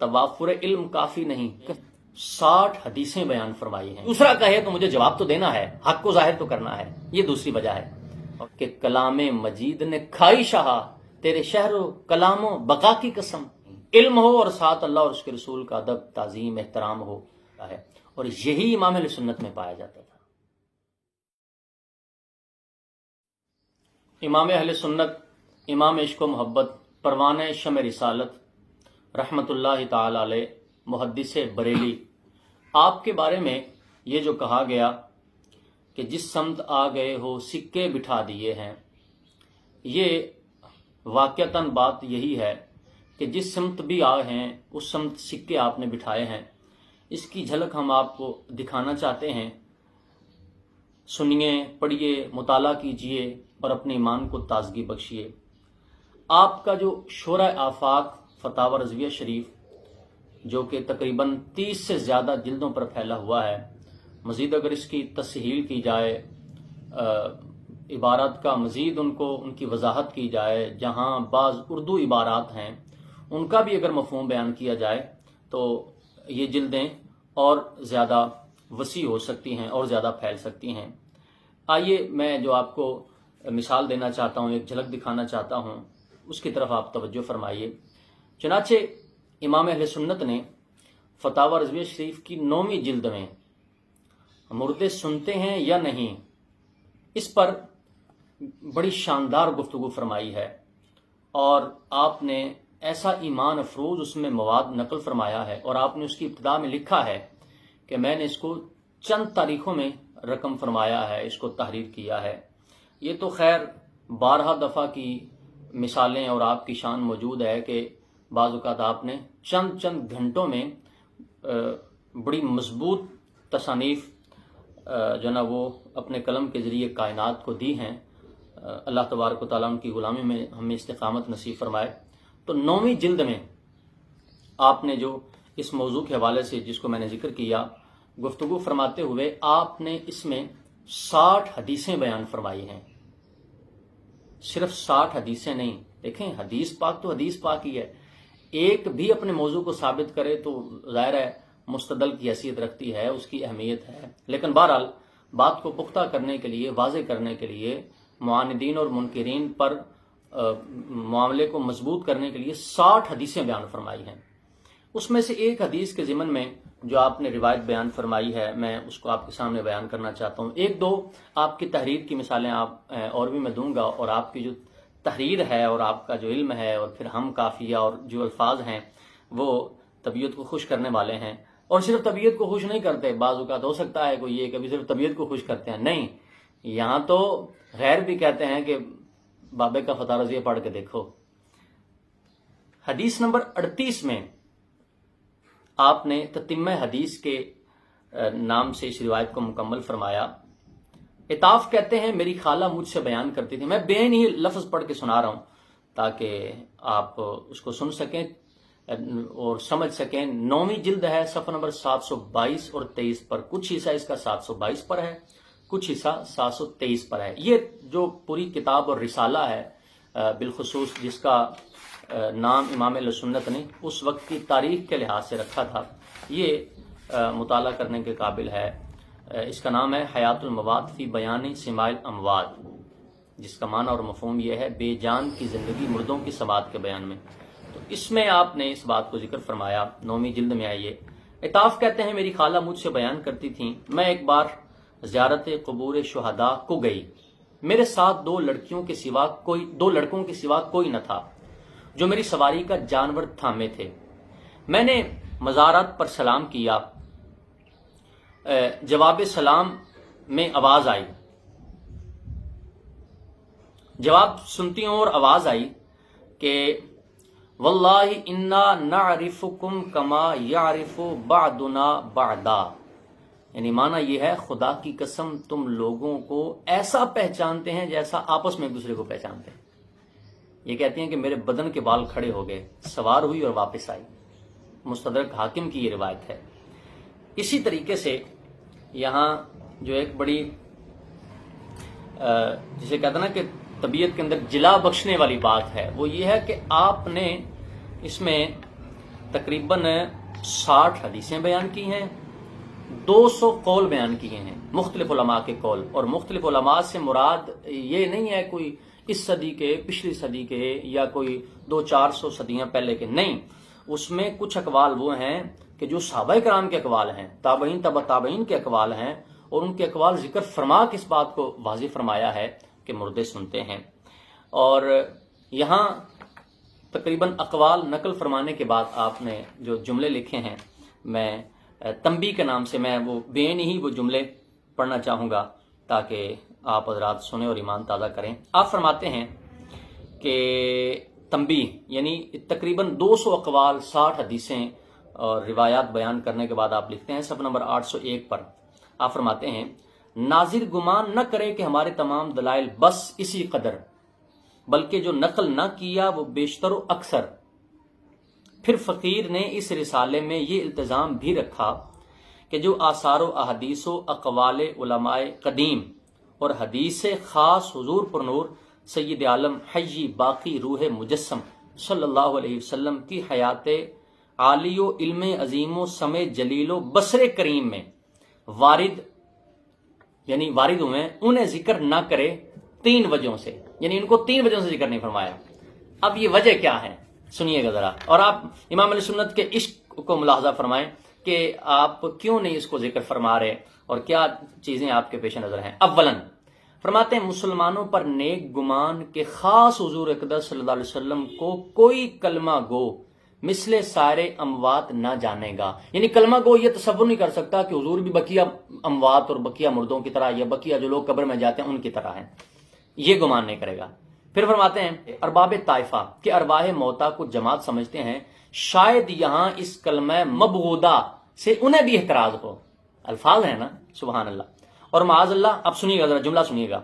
توافر علم کافی نہیں، 60 حدیثیں بیان فرمائی ہیں۔ دوسرا کہے تو مجھے جواب تو دینا ہے، حق کو ظاہر تو کرنا ہے، یہ دوسری وجہ ہے کہ کلام مجید نے کھائی شہا تیرے شہر و کلام و بقا کی قسم، علم ہو اور ساتھ اللہ اور اس کے رسول کا ادب تعظیم احترام ہو ہے، اور یہی امام اہل سنت میں پایا جاتا تھا۔ امام اہل سنت، امام عشق و محبت، پروانہ شمع رسالت رحمت اللہ تعالی علیہ، محدث بریلی، آپ کے بارے میں یہ جو کہا گیا کہ جس سمت آ گئے ہو سکے بٹھا دیے ہیں، یہ واقعتاً بات یہی ہے کہ جس سمت بھی آئے ہیں اس سمت سکے آپ نے بٹھائے ہیں۔ اس کی جھلک ہم آپ کو دکھانا چاہتے ہیں، سنیے، پڑھیے، مطالعہ کیجیے اور اپنے ایمان کو تازگی بخشیے۔ آپ کا جو شورۂ آفاق فتاوی رضویہ شریف، جو کہ تقریباً 30 سے زیادہ جلدوں پر پھیلا ہوا ہے، مزید اگر اس کی تصحیح کی جائے، عبارات کا مزید ان کی وضاحت کی جائے، جہاں بعض اردو عبارات ہیں ان کا بھی اگر مفہوم بیان کیا جائے تو یہ جلدیں اور زیادہ وسیع ہو سکتی ہیں اور زیادہ پھیل سکتی ہیں۔ آئیے میں جو آپ کو مثال دینا چاہتا ہوں، ایک جھلک دکھانا چاہتا ہوں، اس کی طرف آپ توجہ فرمائیے۔ چنانچہ امام اہل سنت نے فتاوی رضویہ شریف کی 9ویں جلد میں مردے سنتے ہیں یا نہیں، اس پر بڑی شاندار گفتگو فرمائی ہے، اور آپ نے ایسا ایمان افروز اس میں مواد نقل فرمایا ہے، اور آپ نے اس کی ابتدا میں لکھا ہے کہ میں نے اس کو چند تاریخوں میں رقم فرمایا ہے، اس کو تحریر کیا ہے۔ یہ تو خیر 12 دفعہ کی مثالیں اور آپ کی شان موجود ہے کہ بعض اوقات آپ نے چند گھنٹوں میں بڑی مضبوط تصانیف جو نا وہ اپنے قلم کے ذریعے کائنات کو دی ہیں۔ اللہ تبارک و تعالیٰ ان کی غلامی میں ہمیں استقامت نصیب فرمائے۔ تو 9ویں جلد میں آپ نے جو اس موضوع کے حوالے سے جس کو میں نے ذکر کیا، گفتگو فرماتے ہوئے آپ نے اس میں 60 حدیثیں بیان فرمائی ہیں۔ صرف 60 حدیثیں نہیں، دیکھیں حدیث پاک تو حدیث پاک ہی ہے، ایک بھی اپنے موضوع کو ثابت کرے تو ظاہر ہے مستدل کی حیثیت رکھتی ہے، اس کی اہمیت ہے، لیکن بہرحال بات کو پختہ کرنے کے لیے، واضح کرنے کے لیے، معاندین اور منکرین پر معاملے کو مضبوط کرنے کے لیے 60 حدیثیں بیان فرمائی ہیں۔ اس میں سے ایک حدیث کے ضمن میں جو آپ نے روایت بیان فرمائی ہے، میں اس کو آپ کے سامنے بیان کرنا چاہتا ہوں۔ ایک دو آپ کی تحریر کی مثالیں آپ اور بھی میں دوں گا، اور آپ کی جو تحریر ہے اور آپ کا جو علم ہے اور پھر ہم کافیہ اور جو الفاظ ہیں وہ طبیعت کو خوش کرنے والے ہیں، اور صرف طبیعت کو خوش نہیں کرتے، بعض اوقات ہو سکتا ہے کوئی یہ کبھی صرف طبیعت کو خوش کرتے ہیں، نہیں، یہاں تو غیر بھی کہتے ہیں کہ بابے کا فتح رضیہ پڑھ کے دیکھو۔ حدیث نمبر 38 میں آپ نے تتمہ حدیث کے نام سے اس روایت کو مکمل فرمایا۔ عطاف کہتے ہیں میری خالہ مجھ سے بیان کرتی تھی، میں بے ہی لفظ پڑھ کے سنا رہا ہوں تاکہ آپ اس کو سن سکیں اور سمجھ سکیں۔ 9ویں جلد ہے، صفحہ نمبر 722 اور 23 پر، کچھ حصہ اس کا 722 پر ہے، کچھ حصہ 723 پر ہے۔ یہ جو پوری کتاب اور رسالہ ہے، بالخصوص جس کا نام امام اہل سنت نے اس وقت کی تاریخ کے لحاظ سے رکھا تھا، یہ مطالعہ کرنے کے قابل ہے۔ اس کا نام ہے حیات المواد فی بیان سماع الاموات، جس کا معنی اور مفہوم یہ ہے بے جان کی زندگی مردوں کی سماعت کے بیان میں۔ تو اس میں آپ نے اس بات کو ذکر فرمایا، 9ویں جلد میں آئیے۔ عطاف کہتے ہیں میری خالہ مجھ سے بیان کرتی تھیں، میں ایک بار زیارت قبور شہداء کو گئی، میرے ساتھ دو لڑکوں کے سوا کوئی نہ تھا جو میری سواری کا جانور تھامے تھے۔ میں نے مزارات پر سلام کیا، جواب سلام میں آواز آئی، جواب سنتی ہوں اور آواز آئی کہ واللہ انا نعرفکم کما یعرف بعضنا بعضا، یعنی معنی یہ ہے خدا کی قسم تم لوگوں کو ایسا پہچانتے ہیں جیسا آپس میں ایک دوسرے کو پہچانتے ہیں۔ یہ کہتی ہیں کہ میرے بدن کے بال کھڑے ہو گئے، سوار ہوئی اور واپس آئی۔ مستدرک حاکم کی یہ روایت ہے۔ اسی طریقے سے یہاں جو ایک بڑی جسے کہتے ہیں نا کہ طبیعت کے اندر جلا بخشنے والی بات ہے، وہ یہ ہے کہ آپ نے اس میں تقریباً 60 حدیثیں بیان کی ہیں، 200 قول بیان کیے ہیں مختلف علماء کے قول، اور مختلف علماء سے مراد یہ نہیں ہے کوئی اس صدی کے، پچھلی صدی کے، یا کوئی 200-400 صدیاں پہلے کے، نہیں، اس میں کچھ اقوال وہ ہیں کہ جو صحابہ کرام کے اقوال ہیں، تابعین تبع تابعین کے اقوال ہیں، اور ان کے اقوال ذکر فرما کے اس بات کو واضح فرمایا ہے کہ مردے سنتے ہیں۔ اور یہاں تقریباً اقوال نقل فرمانے کے بعد آپ نے جو جملے لکھے ہیں، میں تنبیہ کے نام سے میں وہ بین ہی وہ جملے پڑھنا چاہوں گا تاکہ آپ حضرات سنیں اور ایمان تازہ کریں۔ آپ فرماتے ہیں کہ تنبیہ یعنی تقریباً 200 اقوال، 60 حدیثیں اور روایات بیان کرنے کے بعد آپ لکھتے ہیں صفحہ نمبر 801 پر، آپ فرماتے ہیں ناظر گمان نہ کرے کہ ہمارے تمام دلائل بس اسی قدر، بلکہ جو نقل نہ کیا وہ بیشتر و اکثر۔ پھر فقیر نے اس رسالے میں یہ التزام بھی رکھا کہ جو آثار و احادیث و اقوال علماء قدیم اور حدیث خاص حضور پر نور سید عالم حی باقی روح مجسم صلی اللہ علیہ وسلم کی حیات عالی و علم عظیم و سمع جلیل و بصر کریم میں وارد ہوئے، انہیں ذکر نہ کرے 3 وجہوں سے، یعنی ان کو 3 وجہوں سے ذکر نہیں فرمایا۔ اب یہ وجہ کیا ہے سنیے گا ذرا، اور آپ امام علیہ سنت کے عشق کو ملاحظہ فرمائیں کہ آپ کیوں نہیں اس کو ذکر فرما رہے اور کیا چیزیں آپ کے پیش نظر ہیں۔ اولاً فرماتے ہیں مسلمانوں پر نیک گمان کے خاص حضور اقدس صلی اللہ علیہ وسلم کو کوئی کلمہ گو مثل سارے اموات نہ جانے گا، یعنی کلمہ گو یہ تصور نہیں کر سکتا کہ حضور بھی بقیہ اموات اور بقیہ مردوں کی طرح یا بقیہ جو لوگ قبر میں جاتے ہیں ان کی طرح ہیں، یہ گمان نہیں کرے گا۔ پھر فرماتے ہیں ارباب طائفہ کے ارواح موتا کو جماعت سمجھتے ہیں، شاید یہاں اس کلمہ مبغوضہ سے انہیں بھی احتراز ہو، الفاظ ہیں نا، سبحان اللہ۔ اور معاذ اللہ، اب سنیے گا ذرا جملہ سنیے گا،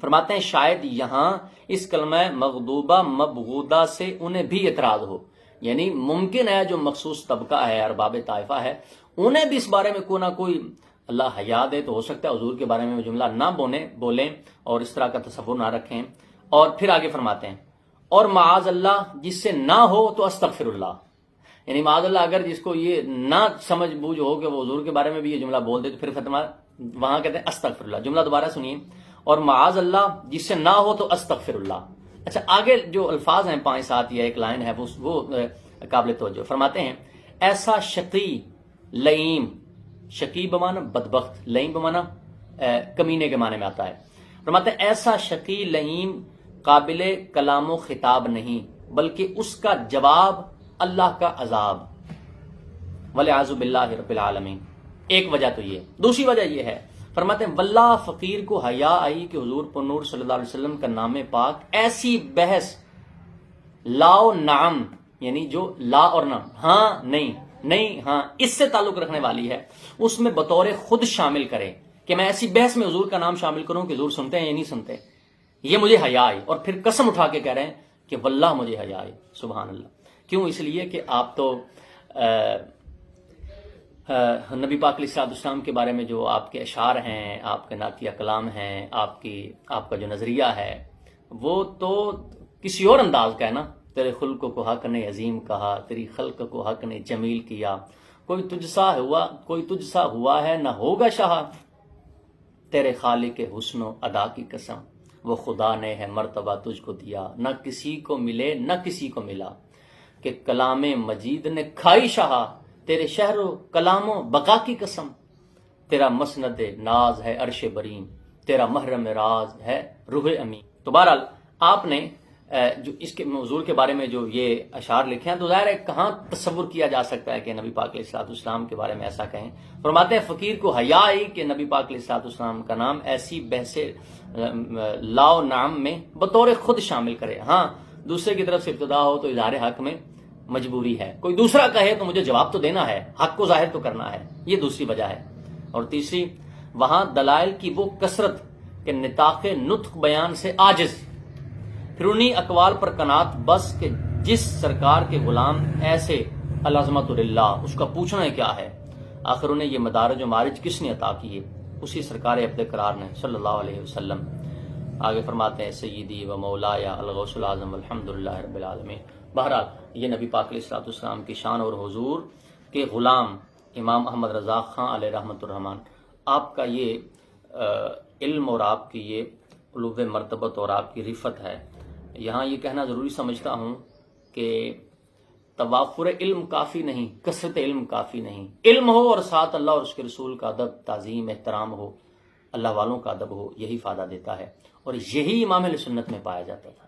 فرماتے ہیں شاید یہاں اس کلمہ مغضوبہ مبغوضہ سے انہیں بھی اعتراض ہو، یعنی ممکن ہے جو مخصوص طبقہ ہے، ارباب طائفہ ہے، انہیں بھی اس بارے میں کوئی نہ کوئی اللہ حیا دے، تو ہو سکتا ہے حضور کے بارے میں وہ جملہ نہ بولیں اور اس طرح کا تصور نہ رکھیں۔ اور پھر آگے فرماتے ہیں اور معاذ اللہ جس سے نہ ہو تو استغفر اللہ، یعنی معاذ اللہ اگر جس کو یہ نہ سمجھ بوجھ ہو کہ وہ حضور کے بارے میں بھی یہ جملہ بول دے تو پھر وہاں کہتے ہیں استغفر اللہ۔ جملہ دوبارہ سنیے، اور معاذ اللہ جس سے نہ ہو تو استغفر اللہ۔ اچھا، آگے جو الفاظ ہیں 5-7 یا ایک لائن ہے وہ قابل توجہ، فرماتے ہیں ایسا شقی لئیم، شقی بمانا بدبخت، لئیم بمانا کمینے کے معنی میں آتا ہے، فرماتے ہیں ایسا شقی لئیم قابل کلام و خطاب نہیں بلکہ اس کا جواب اللہ کا عذاب، والعیاذ باللہ رب العالمین۔ ایک وجہ تو یہ، دوسری وجہ یہ ہے، فرماتے ہیں واللہ فقیر کو حیا آئی کہ حضور پر نور صلی اللہ علیہ وسلم کا نام پاک ایسی بحث لا و نعم، یعنی جو لا اور نعم، ہاں نہیں ہاں، اس سے تعلق رکھنے والی ہے، اس میں بطور خود شامل کرے کہ میں ایسی بحث میں حضور کا نام شامل کروں کہ حضور سنتے ہیں یا نہیں سنتے، یہ مجھے حیا آئی، اور پھر قسم اٹھا کے کہہ رہے ہیں کہ واللہ مجھے حیا آئی، سبحان اللہ۔ کیوں؟ اس لیے کہ آپ تو نبی پاک علیہ السلام کے بارے میں جو آپ کے اشعار ہیں، آپ کے نعتیہ کلام ہیں، آپ کا جو نظریہ ہے وہ تو کسی اور انداز کا ہے نا، تیرے خلق کو حق نے عظیم کہا، تیری خلق کو حق نے جمیل کیا، کوئی تجھ سا ہوا ہے نہ ہوگا شاہ، تیرے خالق حسن و ادا کی قسم، وہ خدا نے ہے مرتبہ تجھ کو دیا، نہ کسی کو ملے نہ کسی کو ملا، کہ کلام مجید نے کھائی شاہ، تیرے شہر و کلام و بقا کی قسم، تیرا مسند ناز ہے عرش برین، تیرا محرم راز ہے روح امین۔ تو بہرحال آپ نے جو اس کے حضور کے بارے میں جو یہ اشعار لکھے ہیں تو ظاہر ہے کہاں تصور کیا جا سکتا ہے کہ نبی پاک علیہ السلام کے بارے میں ایسا کہیں۔ فرماتے ہیں فقیر کو حیا آئی کہ نبی پاک علیہ السلام کا نام ایسی بحث لا و نعم میں بطور خود شامل کرے، ہاں دوسرے کی طرف سے ابتدا ہو تو اظہار حق میں مجبوری ہے، کوئی دوسرا کہے تو مجھے جواب تو دینا ہے، حق کو ظاہر تو کرنا ہے، یہ دوسری وجہ ہے۔ اور تیسری، وہاں دلائل کی وہ کثرت کہ نطاق نطق بیان سے عاجز، پھر انہی اقوال پر قناعت بس کہ جس سرکار کے غلام ایسے العظمت للہ، اس کا پوچھنا کیا ہے، آخر انہیں یہ مدارج و معارج کس نے عطا کیے؟ اسی سرکار عبد قرار نے صلی اللہ علیہ وسلم۔ آگے فرماتے ہیں سیدی و مولایا الغوث العظم والحمد للہ رب العالمین۔ بہرحال یہ نبی پاک علیہ الصلوۃ والسلام کی شان اور حضور کے غلام امام احمد رضا خان علیہ رحمۃ الرحمان، آپ کا یہ علم اور آپ کی یہ علو مرتبت اور آپ کی رفت ہے۔ یہاں یہ کہنا ضروری سمجھتا ہوں کہ توافر علم کافی نہیں، کثرت علم کافی نہیں، علم ہو اور ساتھ اللہ اور اس کے رسول کا ادب، تعظیم، احترام ہو، اللہ والوں کا ادب ہو، یہی فائدہ دیتا ہے، اور یہی امام اہل سنت میں پایا جاتا تھا۔